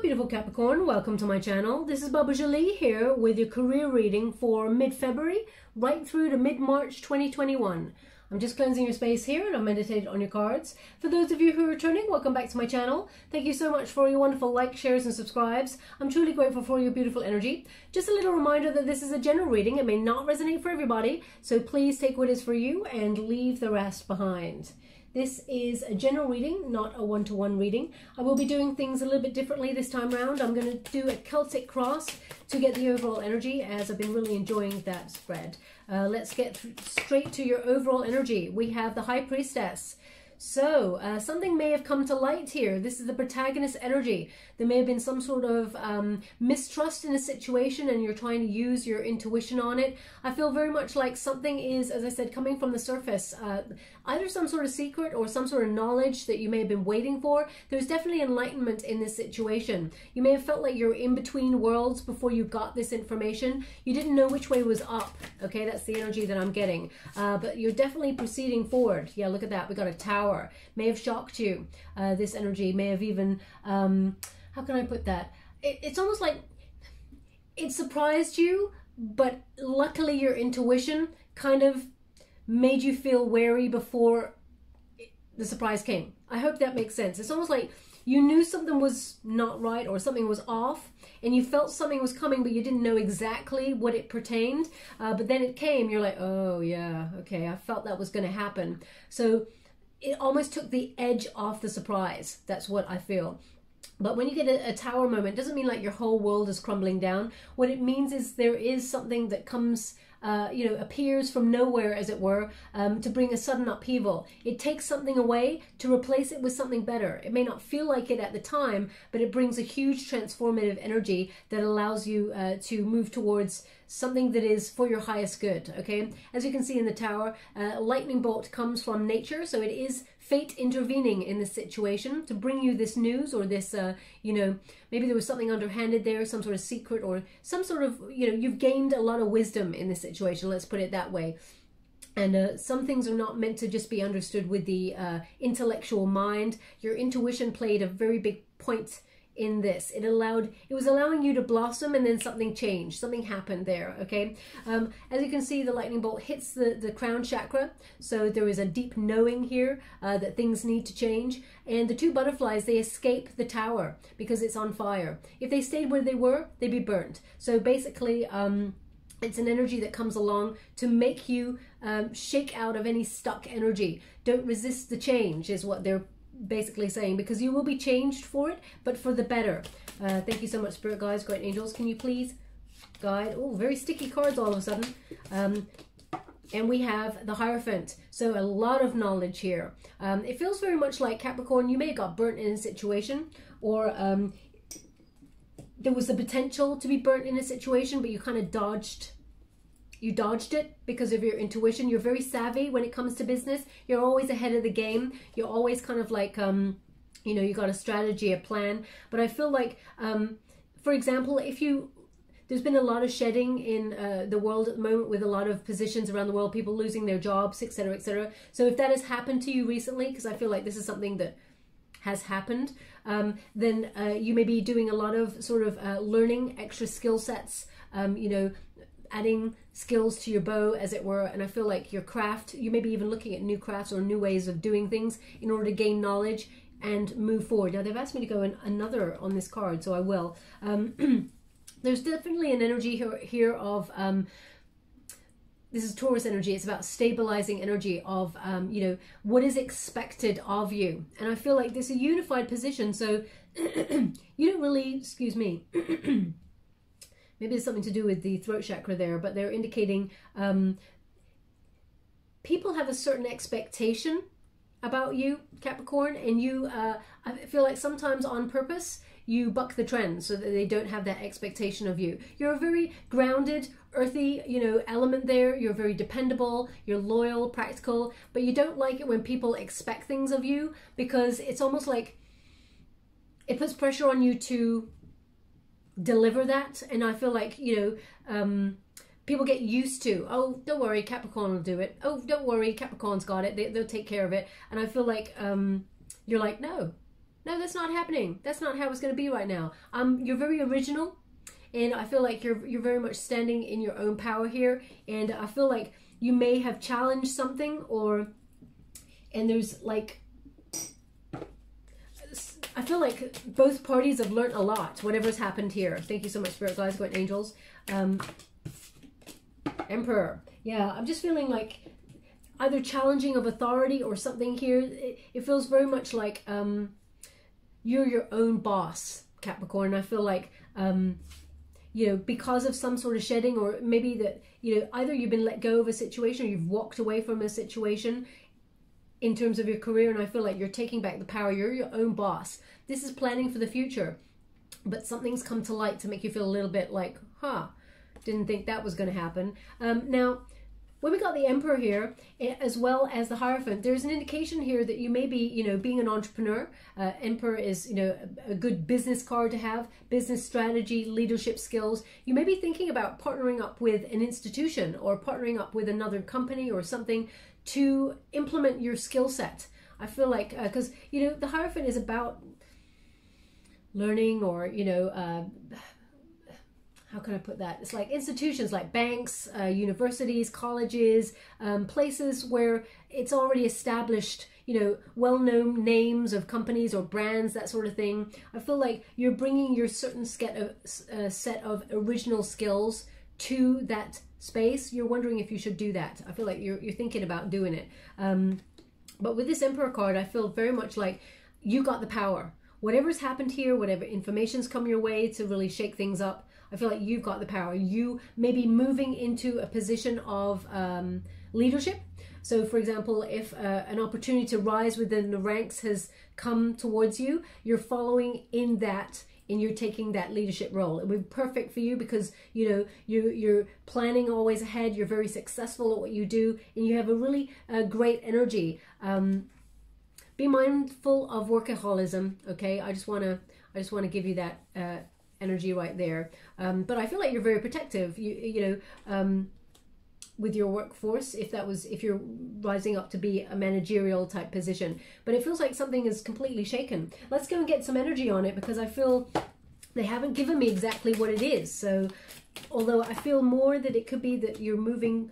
beautiful Capricorn, welcome to my channel. This is Baba Jolie here with your career reading for mid-February right through to mid-March 2021. I'm just cleansing your space here and I've meditated on your cards. For those of you who are returning, welcome back to my channel. Thank you so much for your wonderful likes, shares and subscribes. I'm truly grateful for your beautiful energy. Just a little reminder that this is a general reading. It may not resonate for everybody, so please take what is for you and leave the rest behind. This is a general reading, not a one-to-one reading. I will be doing things a little bit differently this time around. I'm going to do a Celtic cross to get the overall energy, as I've been really enjoying that spread. Let's get straight to your overall energy. We have the High Priestess. So, something may have come to light here. This is the protagonist energy. There may have been some sort of mistrust in a situation and you're trying to use your intuition on it. I feel very much like something is, as I said, coming from the surface. Either some sort of secret or some sort of knowledge that you may have been waiting for. There's definitely enlightenment in this situation. You may have felt like you're in between worlds before you got this information. You didn't know which way was up. Okay, that's the energy that I'm getting. But you're definitely proceeding forward. Yeah, look at that. We got a tower. May have shocked you. This energy may have even, how can I put that? It's almost like it surprised you, but luckily your intuition kind of made you feel wary before the surprise came. I hope that makes sense. It's almost like you knew something was not right or something was off and you felt something was coming, but you didn't know exactly what it pertained. But then it came, you're like, oh yeah, okay, I felt that was going to happen. So it almost took the edge off the surprise. That's what I feel. But when you get a tower moment, it doesn't mean like your whole world is crumbling down. What it means is there is something that comes, appears from nowhere, as it were, to bring a sudden upheaval. It takes something away to replace it with something better. It may not feel like it at the time, but it brings a huge transformative energy that allows you to move towards something that is for your highest good, okay? As you can see in the tower, a lightning bolt comes from nature, so it is fate intervening in this situation to bring you this news or this, maybe there was something underhanded there, some sort of secret or some sort of, you've gained a lot of wisdom in this situation, let's put it that way. And some things are not meant to just be understood with the intellectual mind. Your intuition played a very big point in this. It was allowing you to blossom, and then something changed, something happened there, okay? As you can see, the lightning bolt hits the crown chakra, so there is a deep knowing here that things need to change. And the two butterflies, they escape the tower because it's on fire. If they stayed where they were, they'd be burnt. So basically, it's an energy that comes along to make you shake out of any stuck energy. Don't resist the change is what they're basically saying, because you will be changed for it, but for the better. Thank you so much, spirit guides, great angels. Can you please guide? Oh, very sticky cards all of a sudden. And we have the Hierophant, so a lot of knowledge here. It feels very much like Capricorn, you may have got burnt in a situation, or there was the potential to be burnt in a situation, but you kind of dodged it because of your intuition. You're very savvy when it comes to business. You're always ahead of the game. You're always kind of like, you got a strategy, a plan. But I feel like, for example, there's been a lot of shedding in the world at the moment with a lot of positions around the world, people losing their jobs, etc., etc. So if that has happened to you recently, because I feel like this is something that has happened, then you may be doing a lot of sort of learning extra skill sets, adding skills to your bow, as it were. And I feel like your craft, you may be even looking at new crafts or new ways of doing things in order to gain knowledge and move forward. Now they've asked me to go in another on this card, so I will. There's definitely an energy here of, this is Taurus energy. It's about stabilizing energy of, what is expected of you. And I feel like this is a unified position. So you don't really, excuse me, maybe there's something to do with the throat chakra there, but they're indicating people have a certain expectation about you, Capricorn, and you, I feel like sometimes on purpose, you buck the trend so that they don't have that expectation of you. You're a very grounded, earthy, element there. You're very dependable, you're loyal, practical, but you don't like it when people expect things of you, because it's almost like it puts pressure on you to deliver that. And I feel like, people get used to, oh, don't worry, Capricorn will do it. Oh, don't worry, Capricorn's got it. They'll take care of it. And I feel like you're like, no, no, that's not happening. That's not how it's going to be right now. You're very original, and I feel like you're very much standing in your own power here, and I feel like you may have challenged something, and there's like, I feel like both parties have learned a lot, whatever's happened here. Thank you so much, Spirit Guides, Guardian Angels. Emperor. Yeah, I'm just feeling like either challenging of authority or something here. It feels very much like you're your own boss, Capricorn. I feel like, you know, because of some sort of shedding, or maybe that, you know, either you've been let go of a situation or you've walked away from a situation in terms of your career, and I feel like you're taking back the power. You're your own boss. This is planning for the future, but something's come to light to make you feel a little bit like, huh, didn't think that was going to happen. Now, when we got the Emperor here, as well as the Hierophant, there's an indication here that you may be, you know, being an entrepreneur. Emperor is, you know, a good business card to have, business strategy, leadership skills. You may be thinking about partnering up with an institution or partnering up with another company or something to implement your skill set. I feel like, because, you know, the Hierophant is about learning, or, you know, how can I put that? It's like institutions like banks, universities, colleges, places where it's already established, you know, well-known names of companies or brands, that sort of thing. I feel like you're bringing your certain set of original skills to that space. You're wondering if you should do that. I feel like you're thinking about doing it. But with this Emperor card, I feel very much like you got the power. Whatever's happened here, whatever information's come your way to really shake things up, I feel like you've got the power. You may be moving into a position of leadership. So, for example, if an opportunity to rise within the ranks has come towards you, you're following in that, and you're taking that leadership role. It would be perfect for you because, you know, you're planning always ahead. You're very successful at what you do, and you have a really great energy. Be mindful of workaholism. Okay, I just want to give you that energy right there. But I feel like you're very protective. You know, with your workforce, if you're rising up to be a managerial type position. But it feels like something is completely shaken. Let's go and get some energy on it, because I feel they haven't given me exactly what it is. So although I feel more that it could be that you're moving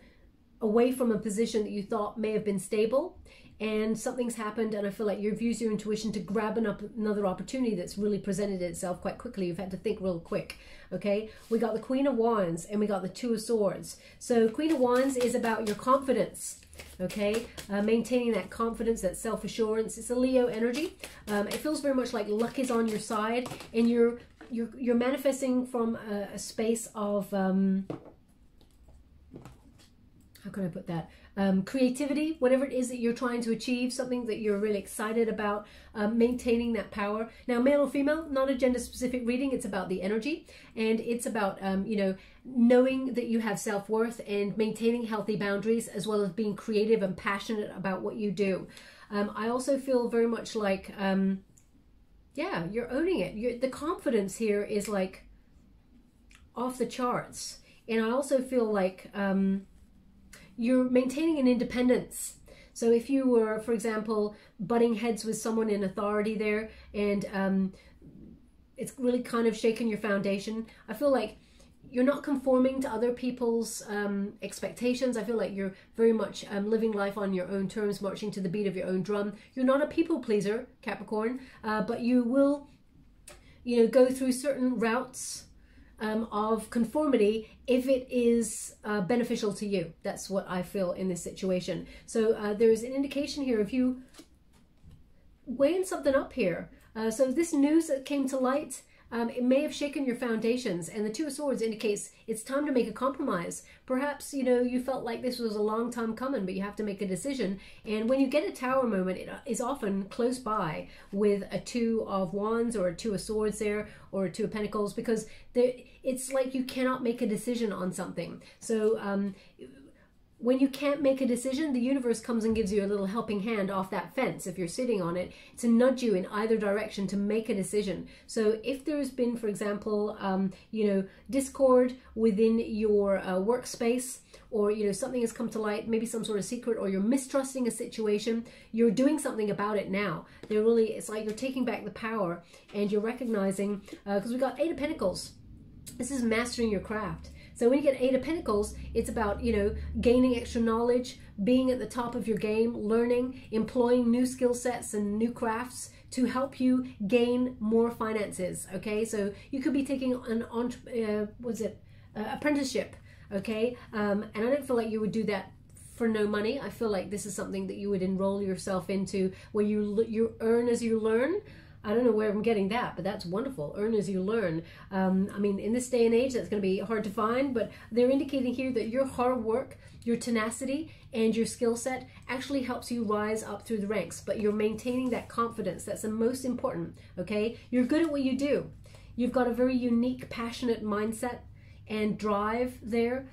away from a position that you thought may have been stable, and something's happened, and I feel like you've used your intuition to grab another opportunity that's really presented itself quite quickly. You've had to think real quick. Okay, we got the Queen of Wands and we got the Two of Swords. So Queen of Wands is about your confidence. Okay, maintaining that confidence, that self-assurance. It's a Leo energy. It feels very much like luck is on your side, and you're manifesting from a space of how can I put that? Creativity, whatever it is that you're trying to achieve, something that you're really excited about, maintaining that power. Now, male or female, not a gender specific reading. It's about the energy, and it's about, you know, knowing that you have self-worth and maintaining healthy boundaries, as well as being creative and passionate about what you do. I also feel very much like, yeah, you're owning it. The confidence here is like off the charts. And I also feel like, you're maintaining an independence. So if you were, for example, butting heads with someone in authority there, and it's really kind of shaken your foundation, I feel like you're not conforming to other people's expectations. I feel like you're very much living life on your own terms, marching to the beat of your own drum. You're not a people pleaser, Capricorn, but you will, you know, go through certain routes of conformity if it is beneficial to you. That's what I feel in this situation. So there's an indication here of you weighing something up here. So this news that came to light, it may have shaken your foundations, and the Two of Swords indicates it's time to make a compromise. Perhaps, you know, you felt like this was a long time coming, but you have to make a decision. And when you get a Tower moment, it is often close by with a Two of Wands or a Two of Swords there, or a Two of Pentacles, because it's like you cannot make a decision on something. So when you can't make a decision, the universe comes and gives you a little helping hand off that fence if you're sitting on it to nudge you in either direction to make a decision. So if there's been, for example, you know, discord within your workspace, or, you know, something has come to light, maybe some sort of secret, or you're mistrusting a situation, you're doing something about it now. They're really, it's like you're taking back the power, and you're recognizing, because we got 8 of Pentacles. This is mastering your craft. So when you get 8 of Pentacles, it's about, you know, gaining extra knowledge, being at the top of your game, learning, employing new skill sets and new crafts to help you gain more finances. Okay, so you could be taking an apprenticeship. Okay, and I don't feel like you would do that for no money. I feel like this is something that you would enroll yourself into, where you earn as you learn. I don't know where I'm getting that, but that's wonderful. Earn as you learn. I mean, in this day and age, that's going to be hard to find, but they're indicating here that your hard work, your tenacity, and your skill set actually helps you rise up through the ranks, but you're maintaining that confidence. That's the most important, okay? You're good at what you do. You've got a very unique, passionate mindset and drive there.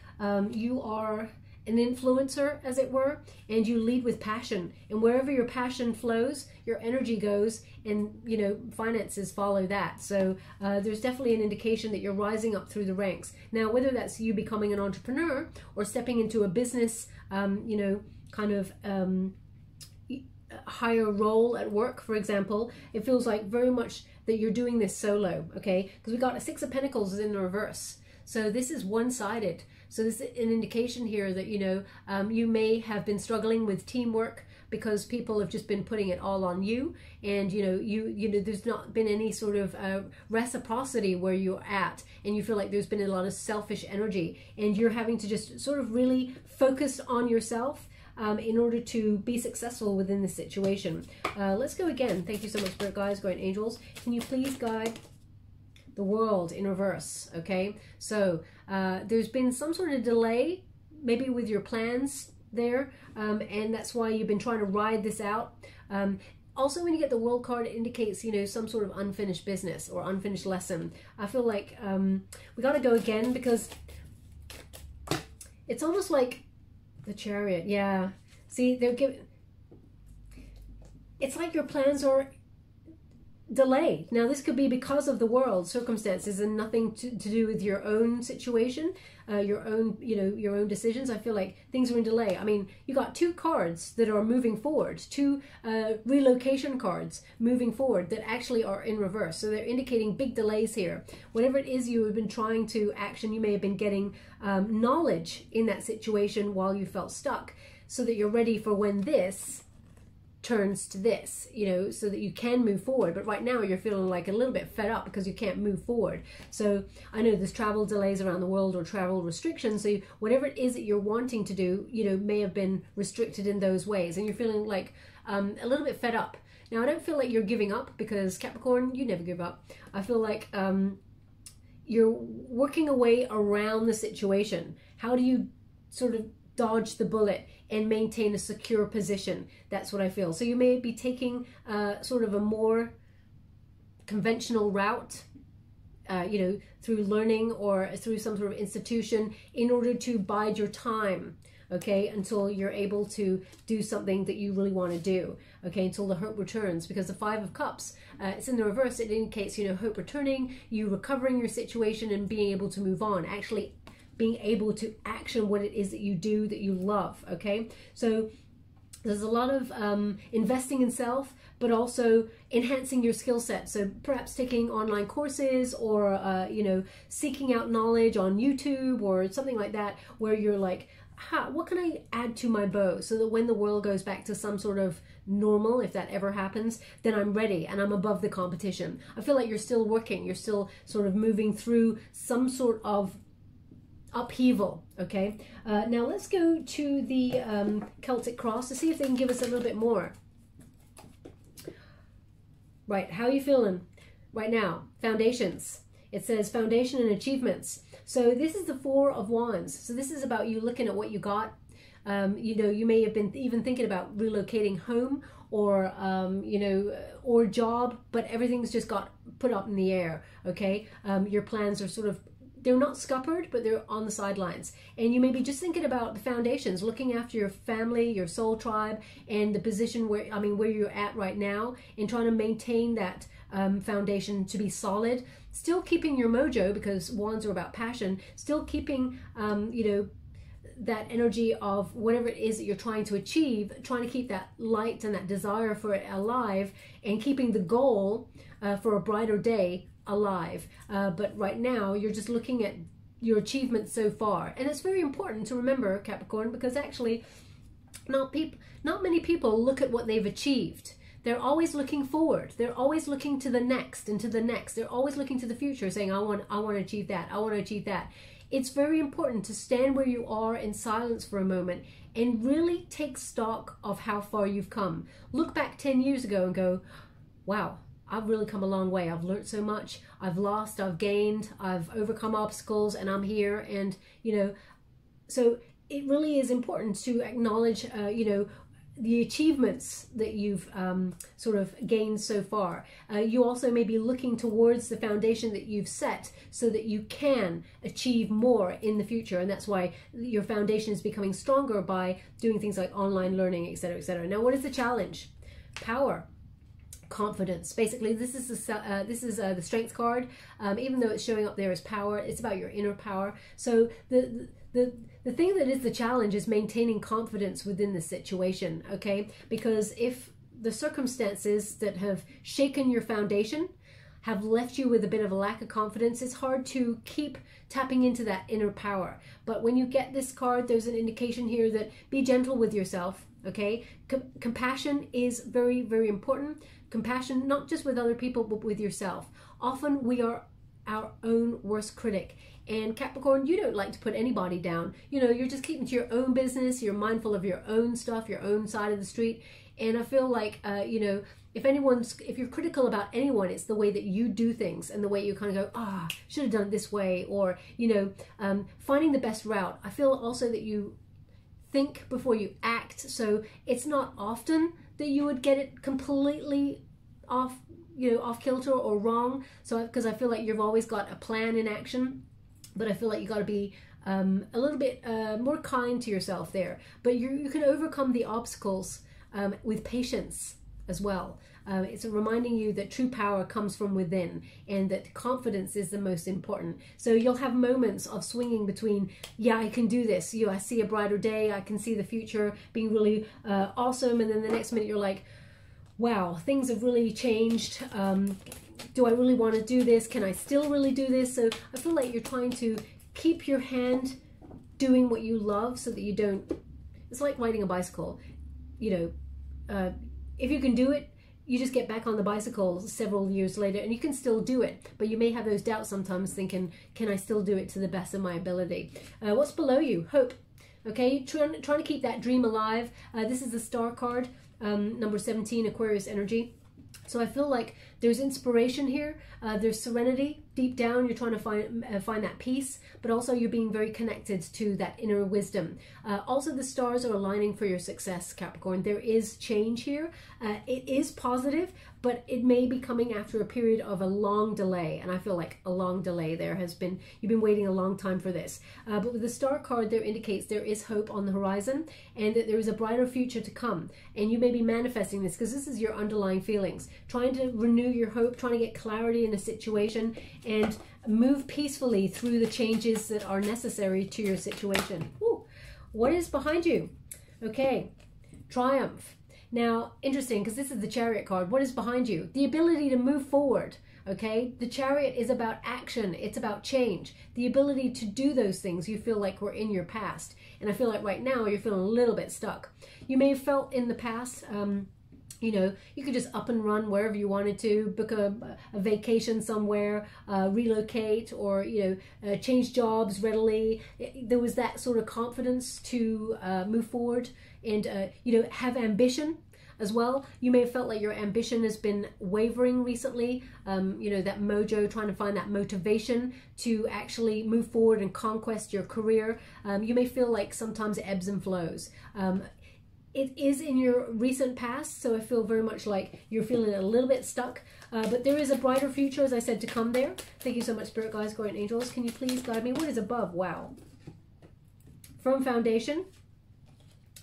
You are an influencer, as it were, and you lead with passion, and wherever your passion flows, your energy goes, and, you know, finances follow that. So there's definitely an indication that you're rising up through the ranks. Now, whether that's you becoming an entrepreneur or stepping into a business, you know, kind of higher role at work, for example, it feels like very much that you're doing this solo, okay? Because we got a 6 of Pentacles in the reverse. So this is one-sided. So this is an indication here that, you know, you may have been struggling with teamwork because people have just been putting it all on you, and you know there's not been any sort of reciprocity where you're at, and you feel like there's been a lot of selfish energy, and you're having to just sort of really focus on yourself in order to be successful within the situation. Let's go again. Thank you so much, Spirit Guides, Guardian Angels. Can you please guide the world in reverse? Okay, so there's been some sort of delay maybe with your plans there, and that's why you've been trying to ride this out. Also, when you get the World card, it indicates, you know, some sort of unfinished business or unfinished lesson. I feel like we got to go again, because it's almost like the Chariot. Yeah, see, they're giving, it's like your plans are delayed. Now, this could be because of the world circumstances and nothing to do with your own situation, your own, you know, your own decisions. I feel like things are in delay. I mean, you got 2 cards that are moving forward, 2 relocation cards moving forward that actually are in reverse. So they're indicating big delays here. Whatever it is you have been trying to action, you may have been getting knowledge in that situation while you felt stuck, so that you're ready for when this turns to this, you know, so that you can move forward. But right now you're feeling like a little bit fed up because you can't move forward. So I know there's travel delays around the world or travel restrictions, so whatever it is that you're wanting to do, you know, may have been restricted in those ways, and you're feeling like a little bit fed up. Now, I don't feel like you're giving up, because Capricorn, you never give up. I feel like you're working a way around the situation. How do you sort of dodge the bullet and maintain a secure position? That's what I feel. So you may be taking sort of a more conventional route, you know, through learning or through some sort of institution, in order to bide your time, okay, until you're able to do something that you really want to do, okay, until the hope returns. Because the 5 of Cups, it's in the reverse. It indicates, you know, hope returning, you recovering your situation and being able to move on, actually being able to action what it is that you do that you love, okay? So there's a lot of investing in self, but also enhancing your skill set. So perhaps taking online courses, or, you know, seeking out knowledge on YouTube or something like that, where you're like, what can I add to my bow, so that when the world goes back to some sort of normal, if that ever happens, then I'm ready and I'm above the competition. I feel like you're still working, you're still sort of moving through some sort of upheaval, okay? Now let's go to the Celtic Cross to see if they can give us a little bit more. Right, how are you feeling right now? Foundations. It says foundation and achievements. So this is the 4 of Wands. So this is about you looking at what you got. You know, you may have been even thinking about relocating home, or you know, or job, but everything's just got put up in the air, okay? Your plans are sort of they're not scuppered, but they're on the sidelines. And you may be just thinking about the foundations, looking after your family, your soul tribe, and the position where, where you're at right now, and trying to maintain that foundation to be solid, still keeping your mojo, because wands are about passion, still keeping, that energy of whatever it is that you're trying to achieve, trying to keep that light and that desire for it alive, and keeping the goal for a brighter day alive. But right now you're just looking at your achievements so far, and it's very important to remember, Capricorn, because actually not many people look at what they've achieved. They're always looking forward. They're always looking to the next and to the next. They're always looking to the future, saying, I want to achieve that. I want to achieve that. It's very important to stand where you are in silence for a moment and really take stock of how far you've come. Look back 10 years ago and go, wow, I've really come a long way. I've learned so much. I've lost, I've gained, I've overcome obstacles, and I'm here. And, so it really is important to acknowledge, the achievements that you've sort of gained so far. You also may be looking towards the foundation that you've set so that you can achieve more in the future. And that's why your foundation is becoming stronger by doing things like online learning, etc., etc. Now, what is the challenge? Power. Confidence. Basically, this is the strength card. Even though it's showing up there as power, it's about your inner power. So the thing that is the challenge is maintaining confidence within the situation, okay? Because if the circumstances that have shaken your foundation have left you with a bit of a lack of confidence, it's hard to keep tapping into that inner power. But when you get this card, there's an indication here that be gentle with yourself, okay? Compassion is very, very important. Compassion, not just with other people, but with yourself. Often we are our own worst critic. And Capricorn, you don't like to put anybody down. You're just keeping to your own business. You're mindful of your own stuff, your own side of the street. And I feel like, if you're critical about anyone, it's the way that you do things and the way you kind of go, should have done it this way, or, finding the best route. I feel also that you think before you act. So it's not often that you would get it completely off kilter or wrong. So, because I feel like you've always got a plan in action. But I feel like you got to be a little bit more kind to yourself there. But you can overcome the obstacles with patience as well. It's reminding you that true power comes from within, and that confidence is the most important. So you'll have moments of swinging between, yeah, I can do this. I see a brighter day. I can see the future being really awesome. And then the next minute you're like, wow, things have really changed. Do I really want to do this? Can I still really do this? So I feel like you're trying to keep your hand doing what you love so that you don't, it's like riding a bicycle. If you can do it, you just get back on the bicycle several years later and you can still do it. But you may have those doubts sometimes thinking, can I still do it to the best of my ability? What's below you? Hope. Okay, trying to keep that dream alive. This is the star card, number 17, Aquarius energy. So I feel like there's inspiration here. There's serenity deep down. You're trying to find that peace, but also you're being very connected to that inner wisdom. Also, the stars are aligning for your success, Capricorn. There is change here. It is positive, but it may be coming after a period of a long delay. And I feel like a long delay there has been, you've been waiting a long time for this. But with the star card, there indicates there is hope on the horizon and that there is a brighter future to come. And you may be manifesting this because this is your underlying feelings, trying to renew your hope, trying to get clarity in a situation and move peacefully through the changes that are necessary to your situation. Ooh, what is behind you? Okay, triumph. Now, interesting, because this is the Chariot card. What is behind you? The ability to move forward, okay? The Chariot is about action. It's about change. The ability to do those things you feel like were in your past. And I feel like right now you're feeling a little bit stuck. You may have felt in the past, you could just up and run wherever you wanted to, book a vacation somewhere, relocate, or, change jobs readily. There was that sort of confidence to move forward and, have ambition as well. You may have felt like your ambition has been wavering recently, that mojo, trying to find that motivation to actually move forward and conquest your career. You may feel like sometimes it ebbs and flows. it is in your recent past, so I feel very much like you're feeling a little bit stuck, but there is a brighter future, as I said, to come there. Thank you so much, Spirit Guides, Guardian Angels. Can you please guide me? What is above? Wow. Firm foundation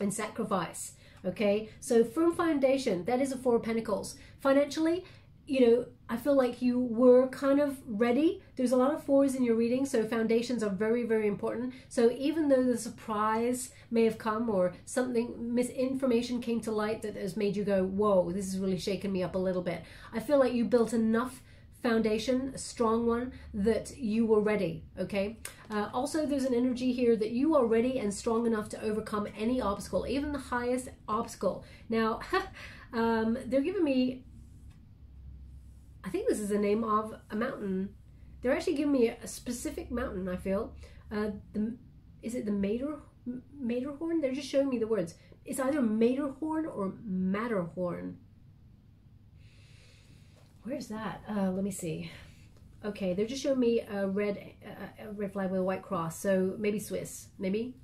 and sacrifice. Okay, so firm foundation, that is a Four of Pentacles. Financially, you know, I feel like you were kind of ready. There's a lot of fours in your reading, so foundations are very, very important. So even though the surprise may have come or something, misinformation came to light that has made you go, whoa, this is really shaking me up a little bit. I feel like you built enough foundation, a strong one, that you were ready, okay? Also, there's an energy here that you are ready and strong enough to overcome any obstacle, even the highest obstacle. Now, they're giving me, I think this is the name of a mountain. They're actually giving me a specific mountain, I feel. Is it the Matterhorn? They're just showing me the words. It's either Matterhorn or Matterhorn. Where's that? Let me see. Okay, they're just showing me a red flag with a white cross. So maybe Swiss, maybe.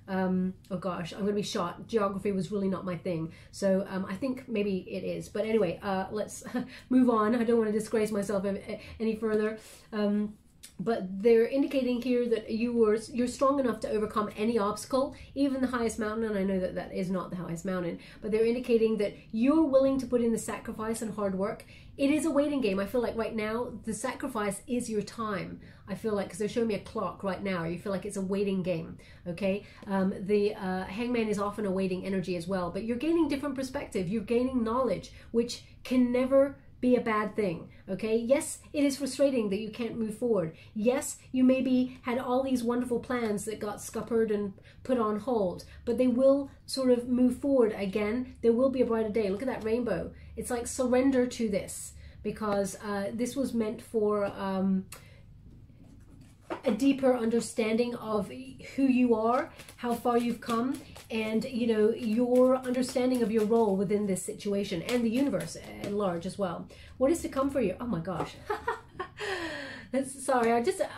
Oh gosh, I'm going to be shot. Geography was really not my thing. So I think maybe it is. But anyway, let's move on. I don't want to disgrace myself any further. But they're indicating here that you're strong enough to overcome any obstacle, even the highest mountain. And I know that that is not the highest mountain, but they're indicating that you're willing to put in the sacrifice and hard work. It is a waiting game. I feel like right now, the sacrifice is your time. I feel like, because they're showing me a clock right now, you feel like it's a waiting game, okay? The Hangman is often a waiting energy as well, but you're gaining different perspective. You're gaining knowledge, which can never be a bad thing, okay? Yes, it is frustrating that you can't move forward. Yes, you maybe had all these wonderful plans that got scuppered and put on hold, but they will sort of move forward again. There will be a brighter day. Look at that rainbow. It's like surrender to this, because this was meant for a deeper understanding of who you are, how far you've come, and you know, your understanding of your role within this situation and the universe at large as well. What is to come for you? Oh my gosh. Sorry,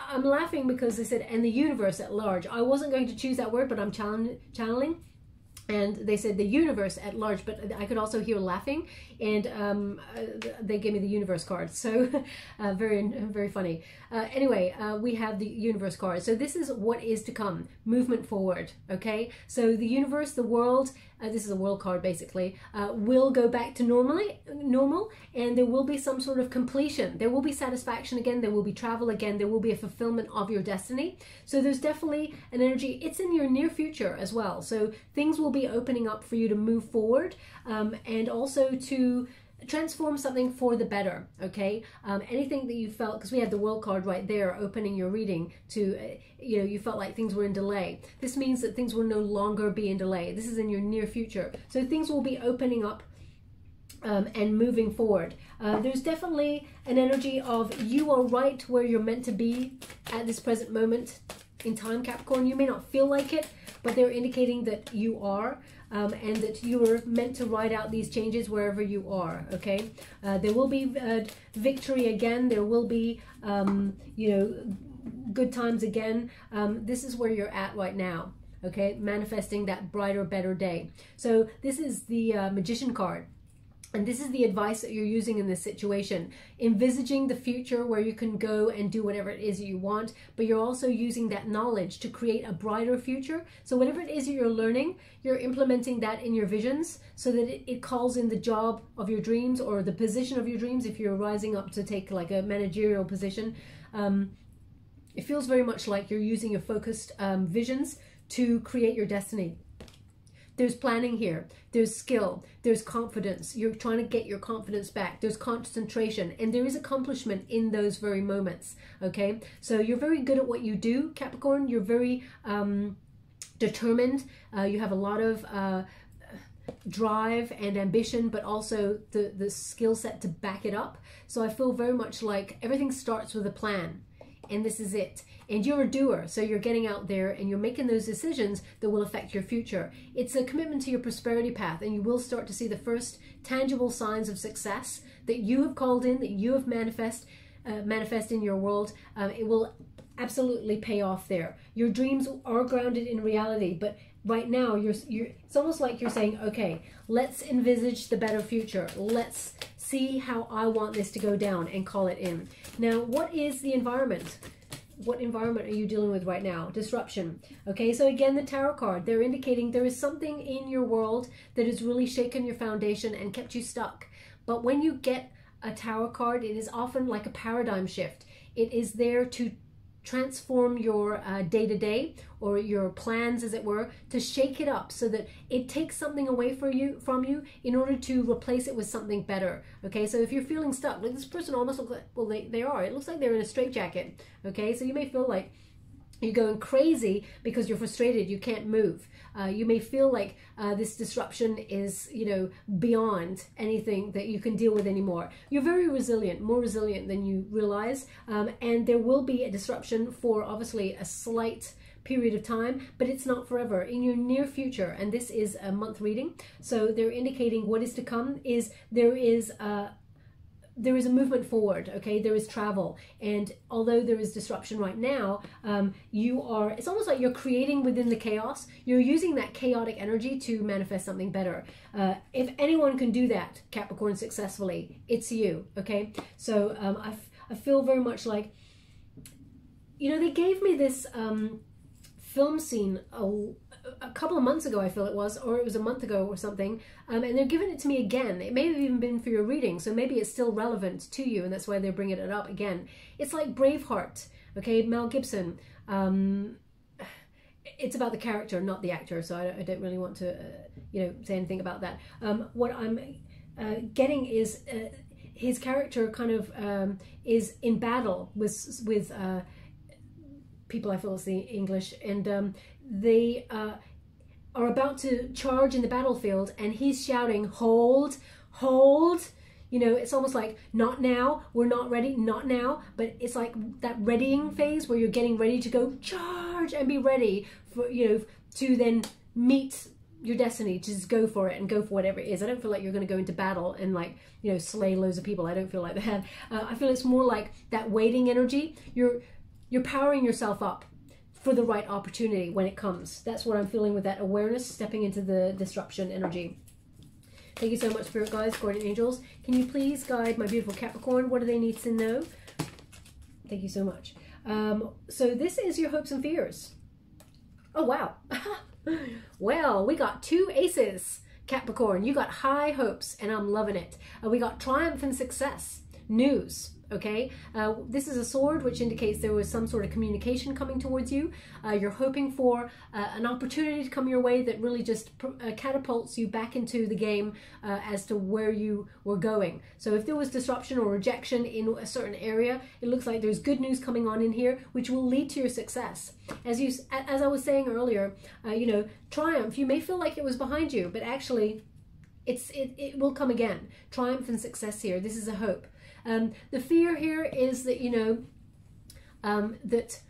I'm laughing because they said, and the universe at large. I wasn't going to choose that word, but I'm channeling. And they said the universe at large, but I could also hear laughing, and they gave me the universe card. So very, very funny. Anyway, we have the universe card. So this is what is to come, movement forward, okay? So the universe, the world, this is a world card basically, will go back to normal, and there will be some sort of completion. There will be satisfaction again. There will be travel again. There will be a fulfillment of your destiny. So there's definitely an energy. It's in your near future as well. So things will be opening up for you to move forward, and also to transform something for the better, okay? Anything that you felt, because we had the world card right there opening your reading to, you know, you felt like things were in delay. This means that things will no longer be in delay. This is in your near future. So things will be opening up and moving forward. There's definitely an energy of you are right where you're meant to be at this present moment in time, Capricorn. You may not feel like it, but they're indicating that you are, and that you are meant to ride out these changes wherever you are, okay? There will be victory again. There will be, you know, good times again. This is where you're at right now, okay? Manifesting that brighter, better day. So this is the Magician card. And this is the advice that you're using in this situation. Envisaging the future where you can go and do whatever it is you want, but you're also using that knowledge to create a brighter future. So whatever it is that you're learning, you're implementing that in your visions so that it calls in the job of your dreams, or the position of your dreams if you're rising up to take like a managerial position. It feels very much like you're using your focused visions to create your destiny. There's planning here, there's skill, there's confidence. You're trying to get your confidence back. There's concentration, and there is accomplishment in those very moments, okay? So you're very good at what you do, Capricorn. You're very determined. You have a lot of drive and ambition, but also the skill set to back it up. So I feel very much like everything starts with a plan, and this is it. And you're a doer, so you're getting out there and you're making those decisions that will affect your future. It's a commitment to your prosperity path, and you will start to see the first tangible signs of success that you have called in, that you have manifest in your world. It will absolutely pay off there. Your dreams are grounded in reality, but right now it's almost like you're saying, okay, let's envisage the better future. Let's see how I want this to go down and call it in. Now, what is the environment? What environment are you dealing with right now? Disruption. Okay, so again, the tarot card, they're indicating there is something in your world that has really shaken your foundation and kept you stuck. But when you get a tarot card, it is often like a paradigm shift. It is there to transform your day-to-day or your plans, as it were, to shake it up so that it takes something away from you in order to replace it with something better. Okay, so if you're feeling stuck, like this person almost looks like, well, they are. It looks like they're in a straitjacket. Okay, so you may feel like you're going crazy because you're frustrated, you can't move. You may feel like this disruption is, you know, beyond anything that you can deal with anymore. You're very resilient, more resilient than you realize, and there will be a disruption for obviously a slight period of time, but it's not forever. In your near future, and this is a month reading, so they're indicating what is to come is there is a movement forward. Okay, there is travel, and although there is disruption right now, it's almost like you're creating within the chaos. You're using that chaotic energy to manifest something better. If anyone can do that, Capricorn, successfully, it's you. Okay, so I feel very much like, you know, they gave me this film scene a couple of months ago, I feel it was, or it was a month ago or something, and they're giving it to me again. It may have even been for your reading, so maybe it's still relevant to you, and that's why they're bringing it up again. It's like Braveheart, okay, Mel Gibson. It's about the character, not the actor, so I don't really want to, you know, say anything about that. What I'm getting is his character kind of is in battle with people, I feel it's the English, and they are about to charge in the battlefield, and he's shouting, hold, hold. You know, it's almost like, not now, we're not ready, not now, but it's like that readying phase where you're getting ready to go charge and be ready for, you know, to then meet your destiny, to just go for it and go for whatever it is. I don't feel like you're going to go into battle and, like, you know, slay loads of people. I don't feel like that. I feel it's more like that waiting energy. You're powering yourself up for the right opportunity when it comes. That's what I'm feeling with that awareness, stepping into the disruption energy. Thank you so much, Spirit Guides, Guardian Angels. Can you please guide my beautiful Capricorn? What do they need to know? Thank you so much. So this is your hopes and fears. Oh, wow. Well, we got 2 aces, Capricorn. You got high hopes, and I'm loving it. We got triumph and success, news. Okay, this is a sword, which indicates there was some sort of communication coming towards you. You're hoping for an opportunity to come your way that really just catapults you back into the game as to where you were going. So if there was disruption or rejection in a certain area, it looks like there's good news coming on in here, which will lead to your success. As I was saying earlier, you know, triumph, you may feel like it was behind you, but actually it will come again. Triumph and success here. This is a hope. The fear here is that, you know, that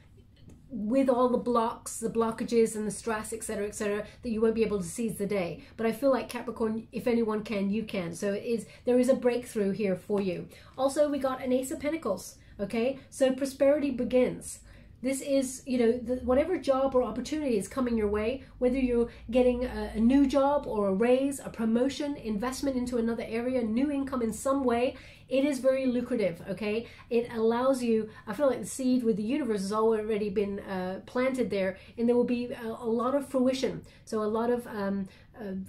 with all the blocks, the blockages and the stress, etc., that you won't be able to seize the day. But I feel like Capricorn, if anyone can, you can. So there is a breakthrough here for you. Also, we got an Ace of Pentacles. Okay, so prosperity begins. This is, you know, whatever job or opportunity is coming your way, whether you're getting a new job or a raise, a promotion, investment into another area, new income in some way, it is very lucrative, okay? It allows you, I feel like the seed with the universe has already been planted there, and there will be a lot of fruition. So a lot of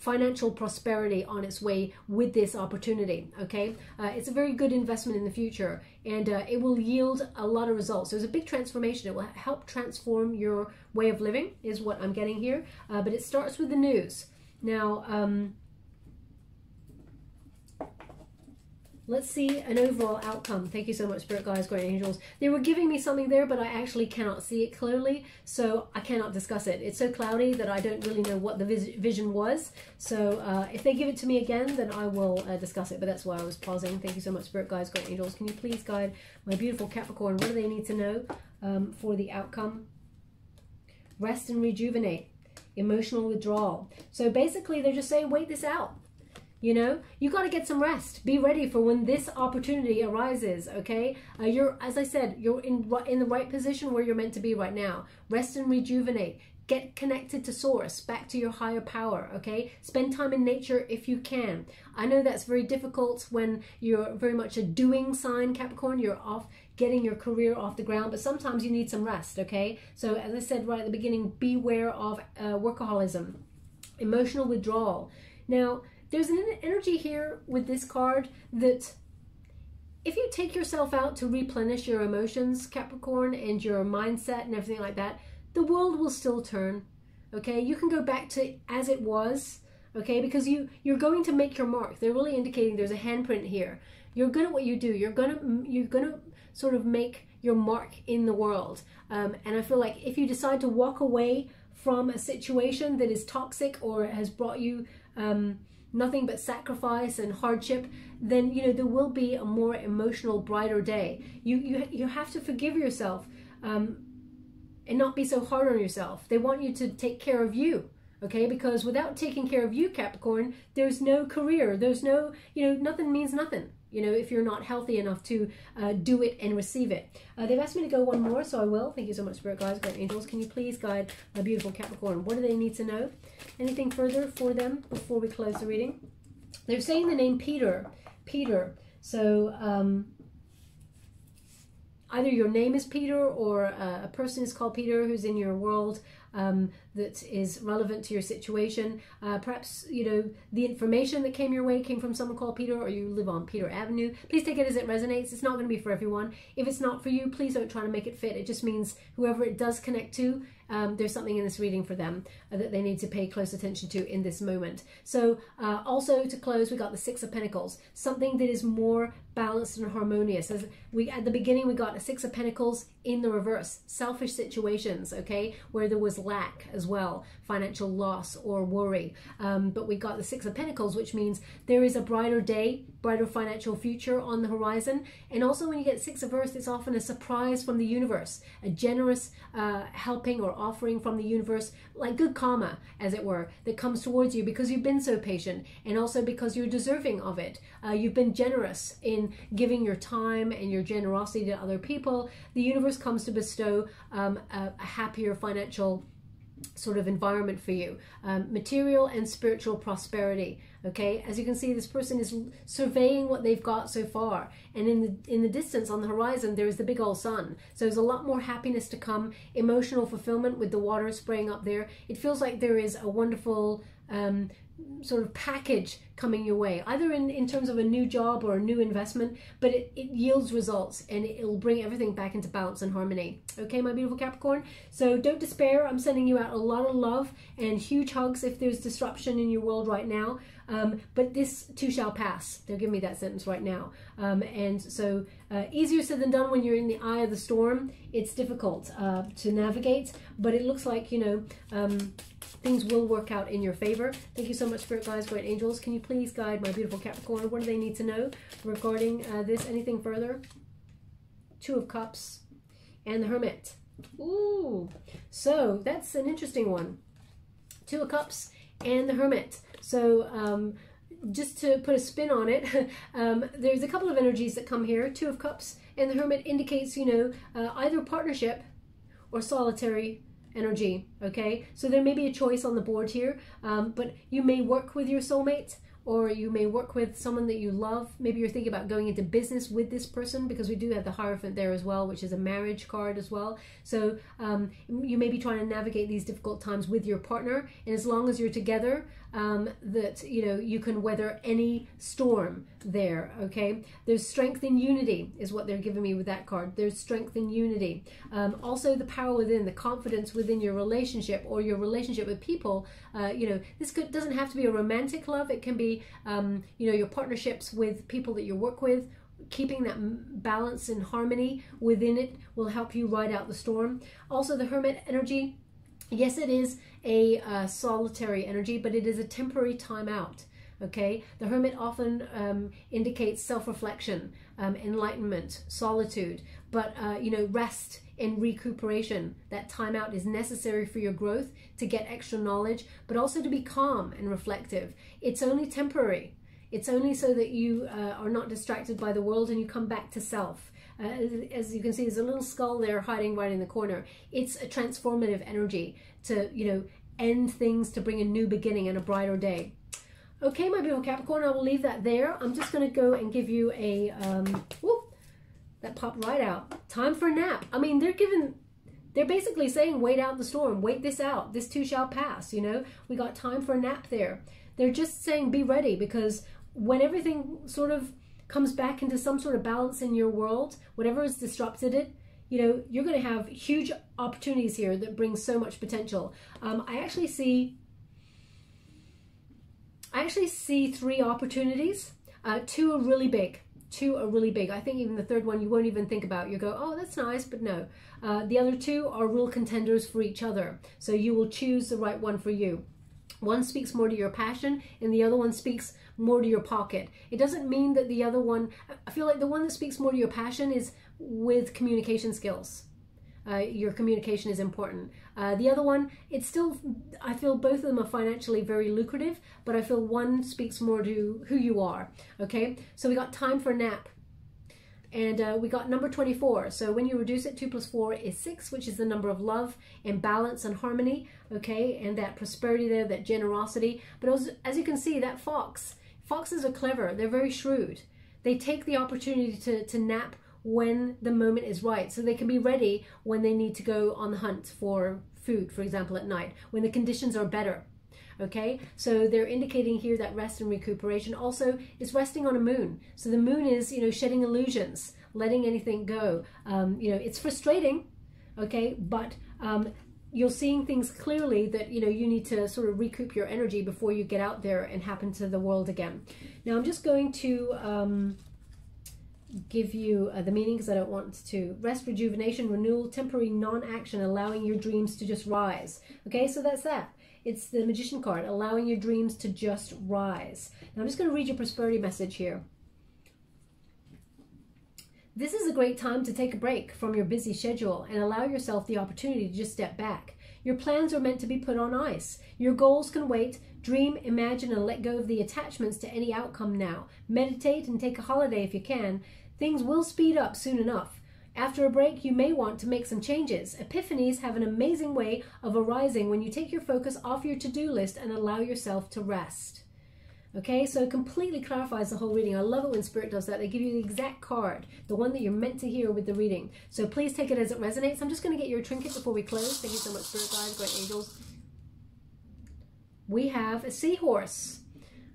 financial prosperity on its way with this opportunity, okay? It's a very good investment in the future, and it will yield a lot of results. There's a big transformation. It will help transform your way of living, is what I'm getting here. But it starts with the news. Now, let's see an overall outcome. Thank you so much, Spirit Guides, Guardian Angels. They were giving me something there, but I actually cannot see it clearly, so I cannot discuss it. It's so cloudy that I don't really know what the vision was. So if they give it to me again, then I will discuss it, but that's why I was pausing. Thank you so much, Spirit Guides, Guardian Angels. Can you please guide my beautiful Capricorn? What do they need to know for the outcome? Rest and rejuvenate. Emotional withdrawal. So basically, they're just saying, wait this out. You know, you got to get some rest. Be ready for when this opportunity arises, okay? As I said, you're in the right position where you're meant to be right now. Rest and rejuvenate. Get connected to source, back to your higher power, okay? Spend time in nature if you can. I know that's very difficult when you're very much a doing sign, Capricorn. You're off getting your career off the ground, but sometimes you need some rest, okay? So as I said right at the beginning, beware of workaholism, emotional withdrawal. Now, there's an energy here with this card that if you take yourself out to replenish your emotions, Capricorn, and your mindset and everything like that, the world will still turn, okay? You can go back to as it was, okay? Because you're going to make your mark. They're really indicating there's a handprint here. You're good at what you do. You're gonna sort of make your mark in the world. And I feel like if you decide to walk away from a situation that is toxic or has brought you nothing but sacrifice and hardship, then you know there will be a more emotional, brighter day. You have to forgive yourself and not be so hard on yourself. They want you to take care of you, okay? Because without taking care of you, Capricorn, there's no career. There's no, you know, nothing means nothing, you know, if you're not healthy enough to do it and receive it. They've asked me to go one more, so I will. Thank you so much, Spirit Guides, Guardian Angels. Can you please guide my beautiful Capricorn? What do they need to know? Anything further for them before we close the reading? They're saying the name Peter. Peter. So, either your name is Peter or a person is called Peter who's in your world that is relevant to your situation. Perhaps, you know, the information that came your way came from someone called Peter, or you live on Peter Avenue. Please take it as it resonates. It's not going to be for everyone. If it's not for you, please don't try to make it fit. It just means whoever it does connect to, there's something in this reading for them that they need to pay close attention to in this moment. So also to close, we got the Six of Pentacles, something that is more balanced and harmonious. As at the beginning, we got a Six of Pentacles in the reverse, selfish situations, okay, where there was lack as well, financial loss or worry. But we got the Six of Pentacles, which means there is a brighter day, brighter financial future on the horizon. And also when you get Six of Earth, it's often a surprise from the universe, a generous helping or offering from the universe, like good karma, as it were, that comes towards you because you've been so patient and also because you're deserving of it. You've been generous in giving your time and your generosity to other people. The universe comes to bestow a happier financial sort of environment for you, material and spiritual prosperity. Okay, as you can see, this person is surveying what they've got so far, and in the distance on the horizon there is the big old sun. So there's a lot more happiness to come, emotional fulfillment with the water spraying up there. It feels like there is a wonderful sort of package coming your way, either in terms of a new job or a new investment, but it yields results and it'll bring everything back into balance and harmony. Okay, my beautiful Capricorn? So don't despair. I'm sending you out a lot of love and huge hugs if there's disruption in your world right now. But this too shall pass. They're giving me that sentence right now. And so easier said than done when you're in the eye of the storm. It's difficult to navigate, but it looks like, you know, things will work out in your favor. Thank you so much, Spirit Guides, Guardian Angels. Can you please guide my beautiful Capricorn? What do they need to know regarding this? Anything further? Two of Cups and the Hermit. Ooh, so that's an interesting one. Two of Cups and the Hermit. So just to put a spin on it, there's a couple of energies that come here. Two of Cups and the Hermit indicates, you know, either partnership or solitary energy. Okay, so there may be a choice on the board here, but you may work with your soulmate, or you may work with someone that you love. Maybe you're thinking about going into business with this person, because we do have the Hierophant there as well, which is a marriage card as well. So you may be trying to navigate these difficult times with your partner, and as long as you're together, that, you know, you can weather any storm there. Okay, there's strength in unity is what they're giving me with that card. There's strength in unity. Also the power within, the confidence within your relationship or your relationship with people. You know, this doesn't have to be a romantic love. It can be you know, your partnerships with people that you work with. Keeping that balance and harmony within it will help you ride out the storm. Also the Hermit energy, yes, it is a solitary energy, but it is a temporary time out. Okay, the Hermit often indicates self-reflection, enlightenment, solitude, but you know, rest and recuperation. That time out is necessary for your growth, to get extra knowledge, but also to be calm and reflective. It's only temporary. It's only so that you are not distracted by the world and you come back to self. As you can see, there's a little skull there hiding right in the corner. It's a transformative energy to, you know, end things, to bring a new beginning and a brighter day. Okay, my beautiful Capricorn, I will leave that there. I'm just going to go and give you a, whoop, that popped right out. Time for a nap. I mean, they're basically saying, wait out the storm, wait this out, this too shall pass, you know. We got time for a nap there. They're just saying be ready, because when everything sort of comes back into some sort of balance in your world, whatever has disrupted it, you know, you're going to have huge opportunities here that bring so much potential. I actually see 3 opportunities. 2 are really big. 2 are really big. I think even the third one you won't even think about. You go, oh, that's nice, but no. The other 2 are real contenders for each other. So you will choose the right one for you. One speaks more to your passion and the other one speaks more to your pocket. It doesn't mean that the other one, I feel like the one that speaks more to your passion is with communication skills. Your communication is important. The other one, it's still, I feel both of them are financially very lucrative, but I feel one speaks more to who you are. Okay, so we got time for a nap. And we got number 24. So when you reduce it, 2 plus 4 is 6, which is the number of love and balance and harmony. Okay, and that prosperity there, that generosity. But as you can see, that foxes are clever. They're very shrewd. They take the opportunity to nap when the moment is right, so they can be ready when they need to go on the hunt for food, for example, at night, when the conditions are better. Okay, so they're indicating here that rest and recuperation also is resting on a moon. So the moon is, you know, shedding illusions, letting anything go. You know, it's frustrating, okay, but you're seeing things clearly that, you know, you need to sort of recoup your energy before you get out there and happen to the world again. Now I'm just going to give you the meaning, because I don't want to. Rest, rejuvenation, renewal, temporary non-action, allowing your dreams to just rise. Okay, so that's that. It's the Magician card, allowing your dreams to just rise. Now I'm just going to read your prosperity message here. This is a great time to take a break from your busy schedule and allow yourself the opportunity to just step back. Your plans are meant to be put on ice. Your goals can wait. Dream, imagine, and let go of the attachments to any outcome now. Meditate and take a holiday if you can. Things will speed up soon enough. After a break, you may want to make some changes. Epiphanies have an amazing way of arising when you take your focus off your to-do list and allow yourself to rest. Okay, so it completely clarifies the whole reading. I love it when Spirit does that. They give you the exact card, the one that you're meant to hear with the reading. So please take it as it resonates. I'm just going to get your trinket before we close. Thank you so much, Spirit Guides, great angels. We have a seahorse.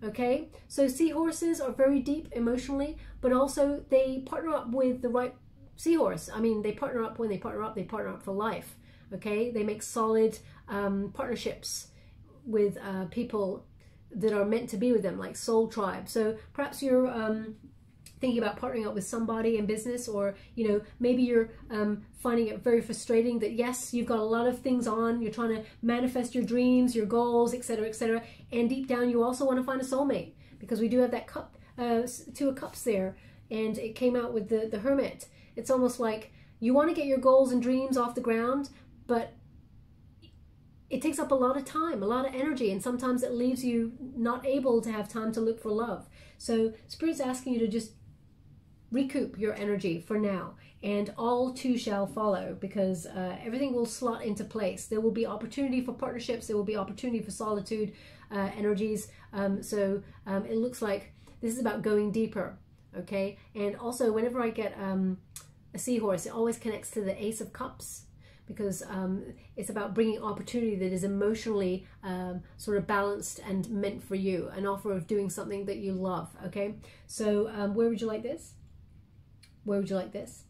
Okay, so seahorses are very deep emotionally, but also they partner up with the right seahorse. I mean, they partner up when they partner up for life. Okay, they make solid partnerships with people that are meant to be with them, like soul tribe. So perhaps you're thinking about partnering up with somebody in business, or, you know, maybe you're finding it very frustrating that, yes, you've got a lot of things on, you're trying to manifest your dreams, your goals, etc., and deep down you also want to find a soulmate, because we do have that cup, 2 of Cups there, and it came out with the Hermit. It's almost like you want to get your goals and dreams off the ground, but it takes up a lot of time, a lot of energy, and sometimes it leaves you not able to have time to look for love. So Spirit's asking you to just recoup your energy for now, and all too shall follow, because everything will slot into place. There will be opportunity for partnerships, there will be opportunity for solitude energies. So it looks like this is about going deeper, okay? And also, whenever I get a seahorse, it always connects to the Ace of Cups, because it's about bringing opportunity that is emotionally sort of balanced and meant for you, an offer of doing something that you love, okay? So where would you like this? Where would you like this?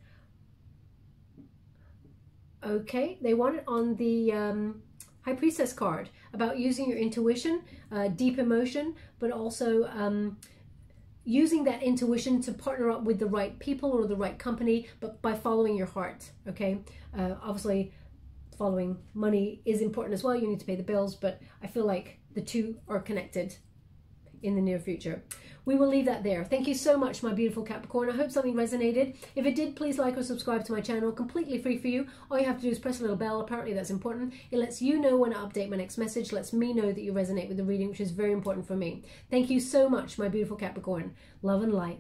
Okay, they want it on the High Priestess card, about using your intuition, deep emotion, but also using that intuition to partner up with the right people or the right company, but by following your heart, okay? Obviously, following money is important as well. You need to pay the bills, but I feel like the two are connected. in the near future. We will leave that there. Thank you so much, my beautiful Capricorn. I hope something resonated. If it did, please like or subscribe to my channel. Completely free for you. All you have to do is press a little bell. Apparently that's important. It lets you know when I update my next message. Lets me know that you resonate with the reading, which is very important for me. Thank you so much, my beautiful Capricorn. Love and light.